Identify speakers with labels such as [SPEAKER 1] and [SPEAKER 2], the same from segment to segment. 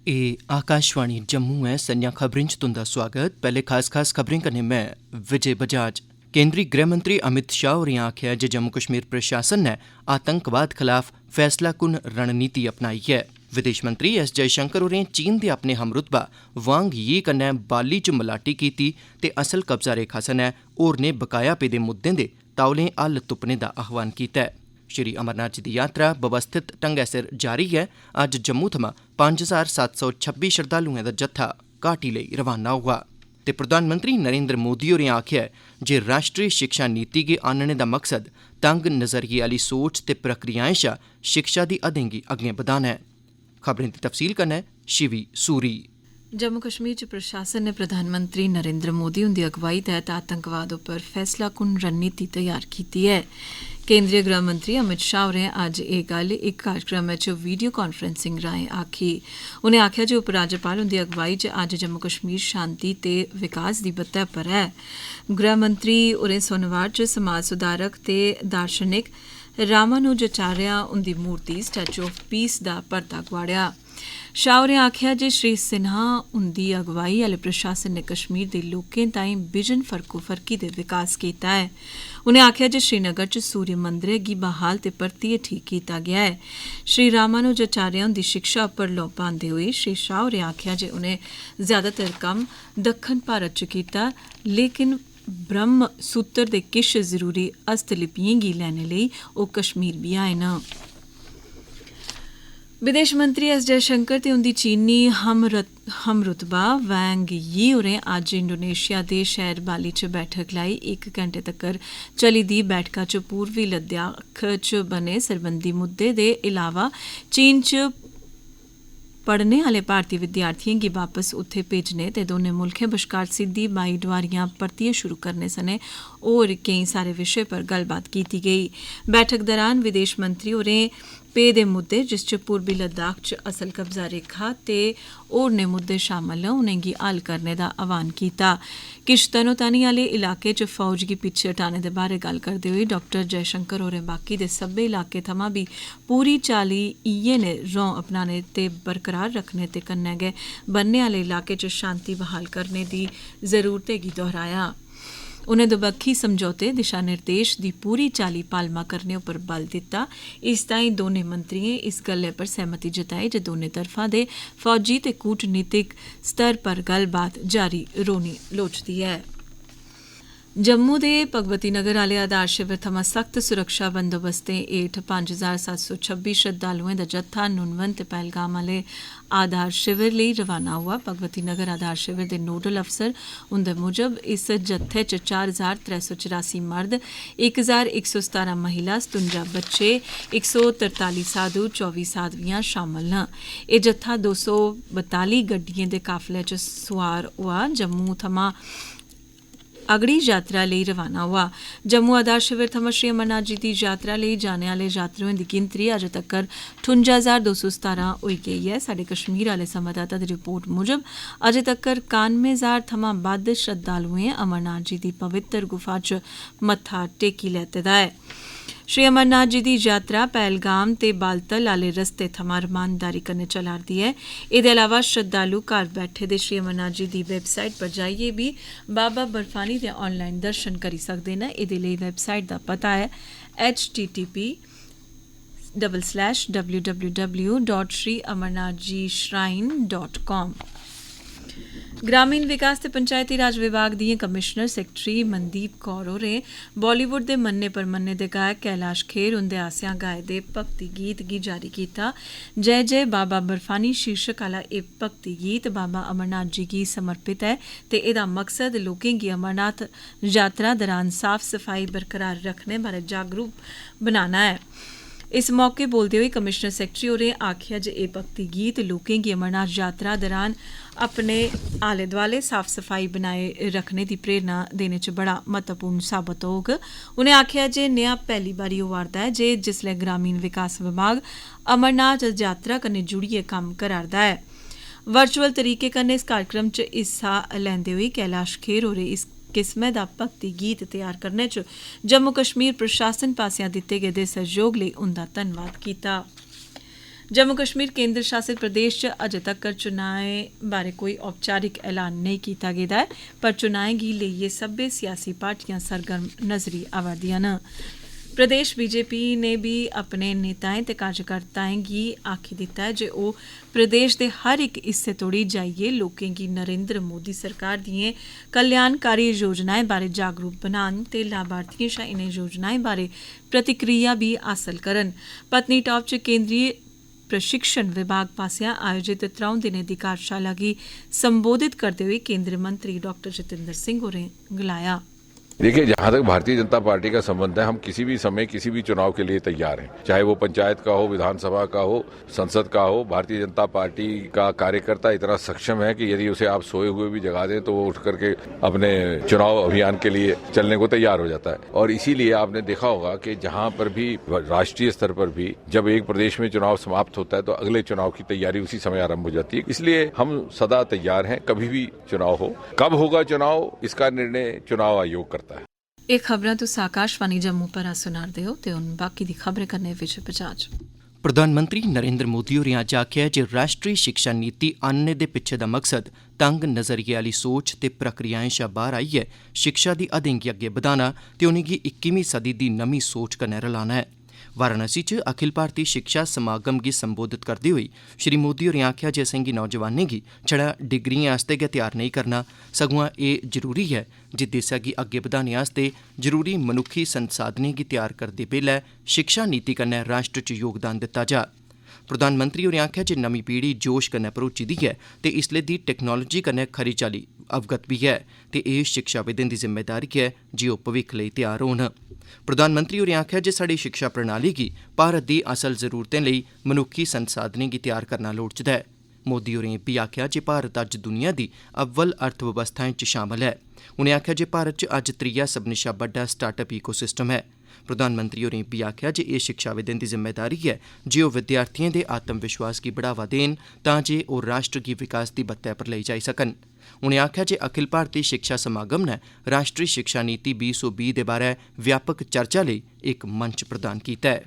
[SPEAKER 1] एह् आकाशवाणी जम्मू ऐ। संञा खबरें च तुंदा स्वागत। पैह्ले खास खबरें कन्नै में विजय बजाज। केंद्री गृहमंत्री अमित शाह होरें आखेआ जे जम्मू कश्मीर प्रशासन नै आतंकवाद खलाफ फैसलाकुन रणनीति अपनाई ऐ। विदेश मंत्री एस जयशंकर होरें चीन दे अपने हमरुतबा वांग यी कन्नै बाली च मलाटी कीती ते असल कब्जा रेखा सनै होरनें बकाया पेदे मुद्दें दे तौलें हल तुप्पने दा आह्वान कीता ऐ। श्री अमरनाथ जी दी यात्रा व्यवस्थित ढंगै सिर जारी ऐ। अज्ज जम्मू थमां 5726 श्रद्धालुएं दा जत्था घाटी लेई रवाना होआ ते प्रधानमंत्री नरेंद्र मोदी होरें आखेआ ऐ जे राष्ट्री शिक्षा नीति गी आह्नने दा मकसद तंग नज़रिये आह्ली सोच ते प्रक्रियाएं शा शिक्षा दी हदें गी अग्गें बधाना ऐ। खबरें दी तफसील कन्नै शिवी सूरी।
[SPEAKER 2] जम्मू कश्मीर च प्रशासन ने प्रधानमंत्री नरेंद्र मोदी हुंदी अगुवाई तैह्त आतंकवाद उप्पर फैसलाकुन रणनीति तैयार कीती ऐ। केंद्रीय गृह मंत्री अमित शाह होरें अज्ज एह् गल्ल इक कार्यक्रम च वीडियो कांफ्रेंसिंग राएं आखी। उनें आखेआ जे उपराज्यपाल हुंदी अगुवाई च अज्ज जम्मू कश्मीर शांति ते विकास दी बत्तै पर ऐ। गृह मंत्री होरें सोनवार च समाज सुधारक ते दार्शनिक रामानुजाचार्य हुंदी मूर्ति स्टैचू ऑफ पीस दा परता गोआड़ेआ। शाह होरें आखेआ जे श्री सिन्हा हुंदी अगुवाई आह्ले प्रशासन ने कश्मीर दे लोकें ताईं बिजन फर्कोफर्की दे विकास कीता ऐ। उनें आखेआ जे श्रीनगर च सूर्य मंदरै गी बहाल ते परतियै ठीक कीता गेआ ऐ। श्री रामानुजाचार्य हुंदी शिक्षा उप्पर लोऽ पांदे होई श्री शाह होरें आखेआ जे उनें ज्यादातर कम्म दक्खन भारत च कीता, लेकिन ब्रह्म सूत्र दे किश जरूरी हस्तलिपियें गी लैने लेई ओह् कश्मीर भी आए न। विदेश मंत्री एस जयशंकर ते उंदी चीनी हमरुतबा वांग यी होरें अज्ज इंडोनेशिया दे शैह्र बाली च बैठक लाई। 1 घैंटे तक्कर चली दी बैठका च पूर्वी लद्दाख च बने सरबंधी मुद्दे दे इलावा चीन च पढ़ने आह्ले भारतीय विद्यार्थियें गी वापस उत्थे भेजने ते दौनें मुल्खें बश्कार सिद्धी ब्हाई डोआरियां परतियै शुरू करने सने होर केईं सारे विशे पर गल्लबात कीती गेई। बैठक दौरान विदेश मंत्री होरें पेदे मुद्दे जिस च पूर्वी लद्दाख च असल कब्जा रेखा ते होरनें मुद्दे शामल न उनेंगी हल करने दा आह्वान कीता। किश तनोतनी आह्ले इलाके च फौज गी पिच्छे हटाने दे बारै गल्ल करदे होई डाक्टर जयशंकर होरें बाकी दे सब्बै इलाके थमां बी पूरी चाल्ली इयै ने रौं अपनाने ते बरकरार रखने ते कन्नै गै बन्ने आह्ले इलाके च शांति बहाल करने दी जरूरतै गी दोहराया। उनें दबक्खी समझौते दिशा निर्देश दी पूरी चाल्ली पालमा करने उप्पर बल दित्ता। इस ताईं दौनें मंत्रियें इस गल्लै पर सहमति जताई जे दौनें तरफा दे फौजी ते कूटनीतिक स्तर पर गल्लबात जारी रौह्नी लोड़चदी ऐ। जम्मू दे भगवती नगर आह्ले आधार शिविर थमां सख्त सुरक्षा बंदोबस्तें हेठ 5726 श्रद्धालुएं दा जत्था नुनवन ते पहलगाम आह्ले आधार शिविर लेई रवाना हुआ। भगवती नगर आधार शिविर दे नोडल अफसर उंदे मुजब इस जत्थे च 4384 मर्द, 1117 महिला, 57 बच्चे, 143 साधु, 24 साधवियां शामल न। एह् जत्था 242 गड्डियें दे काफले च सुआर होआ जम्मू थमां अगड़ी यात्रा लेई रवाना हुआ। जम्मू आधार शिविर थमां श्री अमरनाथ जी दी यात्रा लेई जाने आह्ले यात्रुएं दी गिनतरी अज्ज तक्कर 58,217 होई गेई ऐ। साढ़े कश्मीर आह्ले संवाददाता दी रिपोर्ट मुजब अज्ज तक्कर 91,000 थमां बद्ध श्रद्धालुएं अमरनाथ जी दी पवित्र गुफा च मत्था टेकी लैते दा ऐ। श्री अमरनाथ जी दी यात्रा पहलगाम ते बालतल आह्ले रस्ते थमां रमानदारी कन्नै चला'रदी ऐ। एह्दे अलावा श्रद्धालु घर बैठे दे श्री अमरनाथ जी दी वैबसाइट पर जाइयै बी बाबा बर्फानी दे ऑनलाइन दर्शन करी सकदे न। एह्दे लेई वैबसाइट दा पता ऐ http://www.sriamarnathjishrine.com। ग्रामीण विकास ते पंचायती राज विभाग दियां कमिशनर सैक्रेटरी मनदीप कौर होरें बालीवुड दे मन्ने परमन्ने दे गायक कैलाश खेर हुंदे आसेआ गाए दे भक्ति गीत गी जारी कीता। जय जय बाबा बर्फानी शीर्षक आह्ला एह् भक्ति गीत बाबा अमरनाथ जी गी समर्पित ऐ ते एह्दा मकसद लोकें गी अमरनाथ यात्रा दौरान साफ सफाई बरकरार रखने बारै जागरूक बनाना ऐ। इस मौके बोलदे होई कमिशनर सैक्रेटरी होरें आखेआ जे एह् भक्ति गीत लोकें गी अमरनाथ यात्रा दौरान अपने आले दुआले साफ सफाई बनाए रखने दी प्रेरणा देने च बड़ा महत्वपूर्ण साबत होग। उनें आखेआ जे नेहा पैह्ली बारी होआ'रदा ऐ जे जिसलै ग्रामीण विकास विभाग अमरनाथ यात्रा कन्नै जुड़ियै कम्म करा'रदा ऐ। वर्चुअल तरीके कन्नै इस कार्यक्रम च हिस्सा लैंदे होई कैलाश खेर होरें इस किस्मै दा भक्ति गीत तैयार करने च जम्मू कश्मीर प्रशासन पासेआ दित्ते गेदे सैह्योग लेई उंदा धन्नवाद कीता। जम्मू कश्मीर केंद्र शासित प्रदेश च अजे तक्कर चुनाएं बारे कोई औपचारिक ऐलान नहीं किया गेदा है, पर चुनाएं गी लेइयै सब्बै सियासी पार्टियां सरगर्म नजरी आवा'रदियां न। प्रदेश बीजेपी ने भी अपने नेताएं ते कार्यकर्ताएं गी आखी दिता है जे ओह प्रदेश दे हर इक हिस्से तोड़ी जाइयै लोकें गी नरेंद्र मोदी सरकार दिएं कल्याणकारी योजनाएं बारे जागरूक बनान ते लाभार्थियें शा इनें योजनाएं बारे प्रतिक्रिया भी हासल करन। पत्नीटाप च केंद्रीय प्रशिक्षण विभाग पासेआ आयोजित 3 दिनें दी कार्यशाला गी संबोधित करदे होई केंद्रीय मंत्री डॉक्टर जितेंद्र सिंह होरें गलाया।
[SPEAKER 3] देखिए, जहां तक भारतीय जनता पार्टी का संबंध है, हम किसी भी समय किसी भी चुनाव के लिए तैयार हैं, चाहे वो पंचायत का हो, विधानसभा का हो, संसद का हो। भारतीय जनता पार्टी का कार्यकर्ता इतना सक्षम है कि यदि उसे आप सोए हुए भी जगा दें तो वो उठ करके अपने चुनाव अभियान के लिए चलने को तैयार हो जाता है। और इसीलिए आपने देखा होगा कि जहां पर भी राष्ट्रीय स्तर पर भी जब एक प्रदेश में चुनाव समाप्त होता है तो अगले चुनाव की तैयारी उसी समय आरंभ हो जाती है। इसलिए हम सदा तैयार हैं, कभी भी चुनाव हो। कब होगा चुनाव, इसका निर्णय चुनाव आयोग करता है।
[SPEAKER 2] ਇਹ ਖਬਰਾਂ ਤੁਸੀਂ ਆਕਾਸ਼ਵਾਣੀ ਜੰਮੂ पर सुनारदे हो ते हुन बाकी दी खबरें करने विच बजाज।
[SPEAKER 1] प्रधानमंत्री नरेंद्र मोदी होरें अज्ज आखेआ जे राष्ट्री शिक्षा नीति आह्नने दे पिच्छे दा मकसद तंग नज़रिए आह्ली सोच ते प्रक्रियाएं शा बाहर आइयै शिक्षा दी हदें गी अग्गे बधाना ते उनेंगी 21वीं सदी दी नमीं सोच कन्नै रलाना है। वाराणसी च अखिल भारतीय शिक्षा समागम गी संबोधित करदे होई श्री मोदी होरें आखेआ जे असेंगी नौजवानें गी छड़ा डिग्रिएं आस्तै गै तैयार नेईं करना, सगुआं एह् जरूरी है जे देसै गी अग्गे बधाने आस्तै जरूरी मनुक्खी संसाधनें गी तैयार करदे बेल्लै शिक्षा नीति कन्नै राष्ट्र च योगदान दित्ता जा। प्रधानमंत्री होरें आखेआ जे नमीं पीढ़ी जोश कन्नै भरोची दी ऐ ते इसलै दी टैक्नोलोजी कन्नै खरी चाल्ली अवगत भी है ते एह् शिक्षाविदें दी जिम्मेदारी है जे ओह् भविक्ख लेई तैयार होन। प्रधानमंत्री होरें आखेआ जे साढ़ी शिक्षा प्रणाली गी भारत दी असल जरूरतें लेई मनुक्खी संसाधनें गी तैयार करना लोड़चदा है। मोदी होरें भी आखेआ जे भारत अज्ज दुनिया दी अव्वल अर्थव्यवस्थाएं च शामल है। उनें आखेआ जे भारत च अज्ज त्रीया सभनें शा बड्डा स्टार्टअप इकोसिस्टम है। प्रधानमंत्री होरें भी आखेआ जे एह् शिक्षाविदें दी जिम्मेदारी है जे ओह् विद्यार्थिएं दे आत्म विश्वास गी बढ़ावा देन तां जे ओह् राष्ट्र गी विकास दी बत्तै पर लेई जाई सकन। उनें आखेआ जे अखिल भारतीय शिक्षा समागम ने राष्ट्री शिक्षा नीति 2020 दे बारै व्यापक चर्चा लेई इक मंच प्रदान कीता है।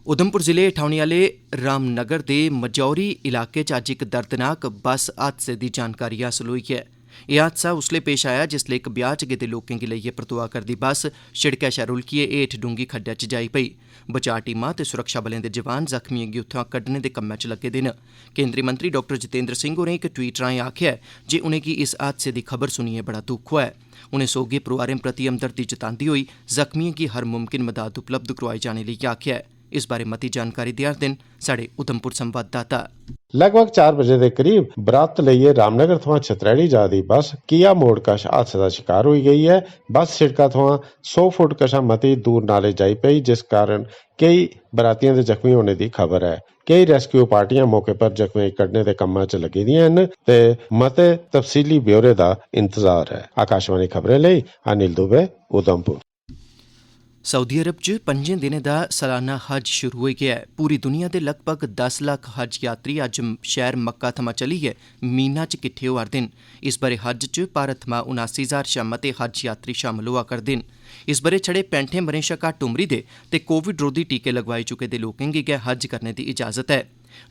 [SPEAKER 1] उधमपुर जिले ठौनी आह्ले रामनगर दे मजौरी इलाके च अज्ज इक दर्दनाक बस हादसे दी जानकारी हासल होई है। एह् हादसा उसलै पेश आया जिसलै इक ब्याह च गेदे लोकें गी लेइयै परतोआ करदी बस शिड़कै शा रुलकियै हेठ डूंगी खड्डै च जाई पेई। बचाऽ टीमां ते सुरक्षा बलें दे जवान जख्मियें गी उत्थुआं कड्ढने दे कम्मै च लग्गे दे न। केंद्री मंत्री डॉक्टर जितेंद्र सिंह होरें इक ट्वीट राहें आखेआ जे उनेंगी इस हादसे दी खबर सुनियै बड़ा दुख होआ ऐ। उनें सोगे परोआरें प्रति हमदर्दी जतांदे होई जख्मियें गी हर मुमकिन मदाद उपलब्ध करोआई जाने लेई आखेआ ऐ। इस बारे मती जानकारी देआ'रदे न साढ़े उधमपुर संवाददाता।
[SPEAKER 4] लगभग 4 बजे के करीब बरात लेइयै रामनगर थमां छतरैली जा दी बस किया मोड़ कश हादसे का शिकार हुई गई है। बस शिड़का थमां 100 फुट कशा मती दूर नाले जाई पेई, जिस कारण कई बरातियों के जख्मी होने की खबर है। कई रेस्क्यू पार्टियां मौके पर जख्मी कड्ढने के कम्मा च लगी दियां न ते मते तफसीली ब्यौरे का इंतजार है। आकाशवाणी खबरें लेई अनिल दुबे, उधमपुर।
[SPEAKER 1] सऊदी अरब च 5 दिनें दा सालाना हज शुरू होई गेआ है। पूरी दुनिया दे लगभग 10 लाख हज यात्री अज्ज शहर मक्का थमां चलियै मीना च किट्ठे होआ दे न। इस बरे हज च भारत थमां 79,000 शा मते हज यात्री शामल होआ करदे न। इस बरे छड़े 65 ब'रें शा घट्ट उमरी दे ते कोविड रोधी टीके लगवाई चुके दे लोकें गी गै हज करने दी इजाजत है।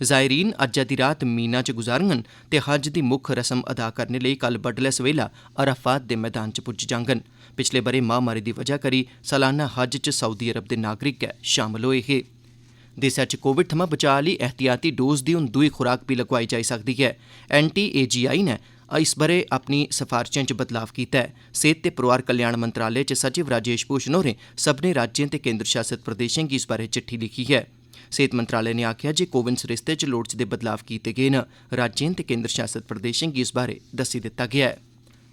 [SPEAKER 1] ज़ायरीन अज्जै दी रात मीना च गुजारङन ते हज दी मुक्ख रस्म अदा करने लेई कल बड्डलै सवेला अराफात दे मैदान च पुज्ज जाङन। पिछले बरे महामारी दी वजह करी सालाना हज च सऊदी अरब दे नागरिक गै शामल होए हे। देसै च कोविड थमां बचाऽ आह्ली एहतियाती डोज दी हुन दूई खुराक भी लगवाई जाई सकदी ऐ। NTAGI ने इस बरे अपनी सफारशें च बदलाव कीता है। सेहत ते परोआर कल्याण मंत्रालय च सचिव राजेश भूषण होरें सभनें राज्यें ते केंद्र शासित प्रदेशें गी इस बारे चिट्ठी लिखी है। सेहत मंत्रालय ने आखेआ जे कोविन सरिस्ते च लोड़चदे बदलाव कीते गे न। राज्यें ते केंद्र शासित प्रदेशें गी इस बारे दस्सी दित्ता गेआ है।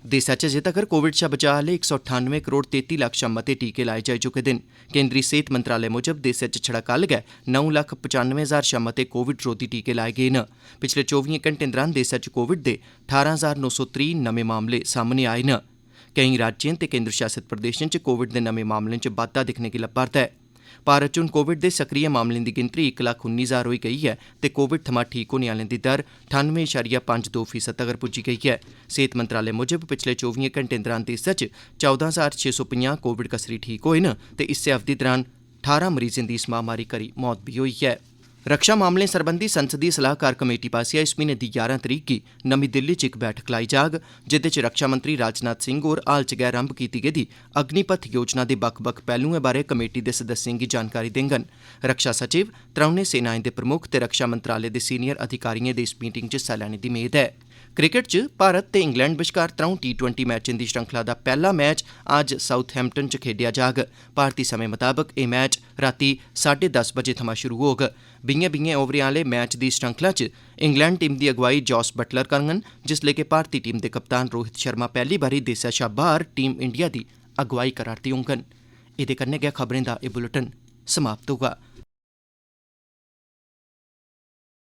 [SPEAKER 1] देसै च अजें तगर कोविड शा बचाऽ आह्ले 198 करोड़ 33 लक्ख शा मते टीके लाए जाई चुके दे न। केंद्री सेहत मंत्रालय मुजब देसै च छड़ा कल गै 9,95,000 शा मते कोविड रोधी टीके लाए गे न। पिछले 24 घैंटें दौरान देसै च कोविड दे 18,930 नमें मामले सामने आए न। केईं राज्यें ते केंद्र शासित प्रदेशें च कोविड दे नमें मामलें च बाद्धा दिक्खने गी लब्भा'रदा है। भारत च हुन कोविड दे सक्रिय मामलें दी गिनतरी 1,19,000 होई गई है ते कोविड थमां ठीक होने आह्लें दी दर 98.52% तगर पुज्जी गई है। सेहत मंत्रालय मुजब पिछले 24 घैंटें दौरान देसै च 14,650 कोविड कसरी ठीक होए न ते इस्सै अवधि दौरान 18 मरीजें दी इस महामारी करी मौत भी होई है। रक्षा मामलें सरबंधी संसदीय सलाहकार कमेटी पास्सेआ इस म्हीने दी 11 तरीक गी नमीं दिल्ली च इक बैठक लाई जाग जेह्दे च रक्षा मंत्री राजनाथ सिंह होर हाल च गै आरंभ कीती गेदी अग्निपथ योजना दे बक्ख-बक्ख पैह्लुएं बारै कमेटी दे सदस्यें गी जानकारी देङन। रक्षा सचिव, त्रौनें सेनाएं दे प्रमुख ते रक्षा मंत्रालय दे सीनियर अधिकारिएं दे इस मीटिंग च हिस्सा लैने दी मेद है। क्रिकेट च भारत ते इंग्लैंड बश्कार त्रौं T20 मैचें दी श्रृंखला दा पैह्ला मैच अज्ज साउथहैम्पटन च खेड्डेआ जाग। भारती समें मताबक एह् मैच रातीं 10:30 बजे थमां शुरू होग। 20 ओवरें आह्ले मैच दी श्रृंखला च इंग्लैंड टीम दी अगुवाई जॉस बटलर करङन जिसलै कि भारती टीम दे कप्तान रोहित शर्मा पैह्ली बारी देसै शा बाह्र टीम इंडिया दी अगुवाई करा'रदे होङन। एह्दे कन्नै गै खबरें दा एह् बुलेटिन समाप्त होगा।